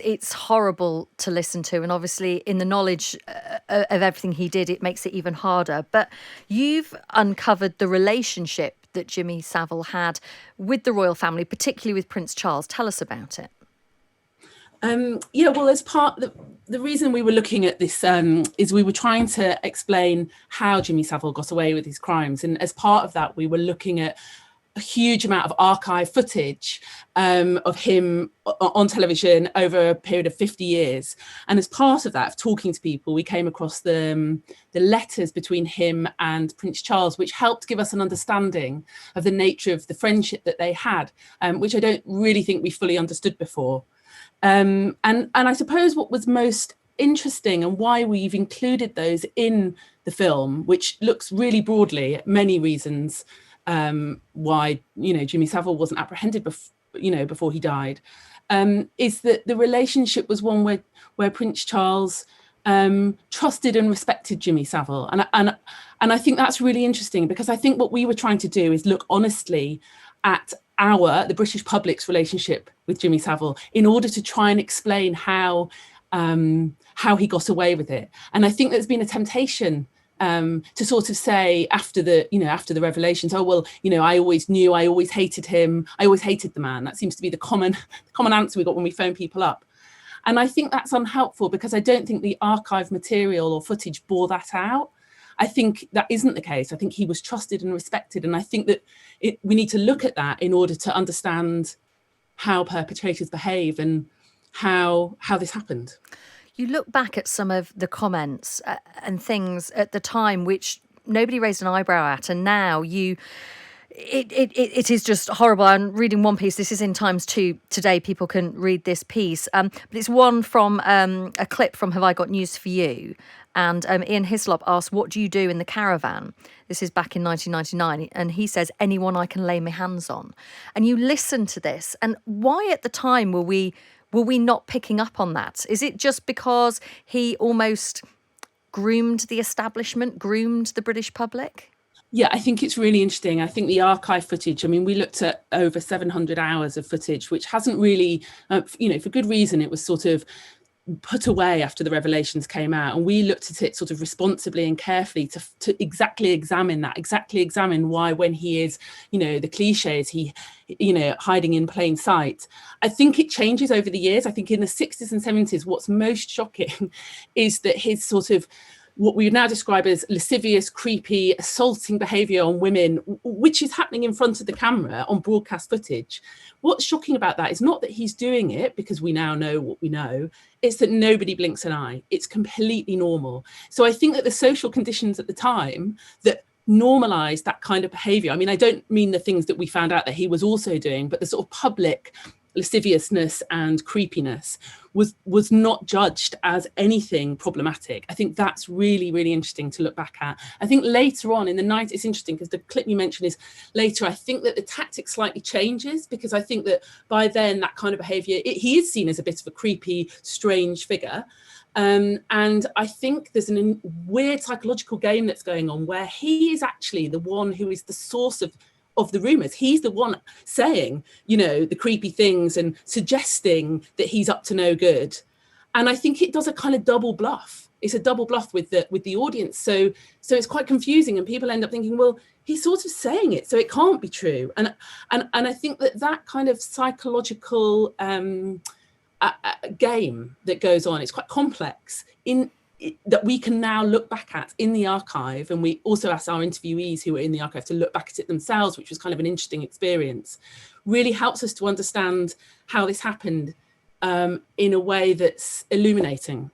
It's horrible to listen to, and obviously in the knowledge of everything he did, it makes it even harder. But you've uncovered the relationship that Jimmy Savile had with the royal family, particularly with Prince Charles. Tell us about it. Yeah, well, as part the reason we were looking at this is we were trying to explain how Jimmy Savile got away with his crimes, and as part of that, we were looking at a huge amount of archive footage of him on television over a period of 50 years. And as part of that, of talking to people, we came across the letters between him and Prince Charles, which helped give us an understanding of the nature of the friendship that they had, which I don't really think we fully understood before. And I suppose what was most interesting and why we've included those in the film, which looks really broadly at many reasons why Jimmy Savile wasn't apprehended before he died, is that the relationship was one where Prince Charles trusted and respected Jimmy Savile, and I think that's really interesting, because I think what we were trying to do is look honestly at the British public's relationship with Jimmy Savile in order to try and explain how he got away with it. And I think there's been a temptation to sort of say after the revelations, oh well, I always hated him, I always hated the man. That seems to be the common answer we got when we phone people up. And I think that's unhelpful, because I don't think the archive material or footage bore that out. I think that isn't the case. I think he was trusted and respected. And I think that we need to look at that in order to understand how perpetrators behave and how this happened. You look back at some of the comments and things at the time which nobody raised an eyebrow at, and now it is just horrible. I'm reading one piece. This is in Times 2 today. People can read this piece. But it's one from a clip from Have I Got News for You? And Ian Hislop asked, what do you do in the caravan? This is back in 1999. And he says, anyone I can lay my hands on. And you listen to this. And why at the time were we not picking up on that? Is it just because he almost groomed the establishment, groomed the British public? Yeah, I think it's really interesting. I think the archive footage, we looked at over 700 hours of footage, which hasn't really, for good reason, it was sort of put away after the revelations came out. And we looked at it sort of responsibly and carefully to exactly examine why, when he is, the cliches, he, hiding in plain sight. I think it changes over the years. I think in the 60s and 70s, what's most shocking is that his sort of what we would now describe as lascivious, creepy, assaulting behaviour on women, which is happening in front of the camera on broadcast footage. What's shocking about that is not that he's doing it because we now know what we know, it's that nobody blinks an eye. It's completely normal. So I think that the social conditions at the time that normalised that kind of behaviour, I don't mean the things that we found out that he was also doing, but the sort of public lasciviousness and creepiness was not judged as anything problematic. I think that's really, really interesting to look back at. I think later on in the 90s, it's interesting because the clip you mentioned is later. I think that the tactic slightly changes, because I think that by then that kind of behaviour, he is seen as a bit of a creepy, strange figure. And I think there's a weird psychological game that's going on where he is actually the one who is the source of the rumours. He's the one saying, the creepy things and suggesting that he's up to no good. And I think it does a kind of double bluff. It's a double bluff with the audience. So it's quite confusing, and people end up thinking, well, he's sort of saying it, so it can't be true. And I think that kind of psychological game that goes on, it's quite complex that we can now look back at in the archive. And we also asked our interviewees who were in the archive to look back at it themselves, which was kind of an interesting experience. Really helps us to understand how this happened in a way that's illuminating.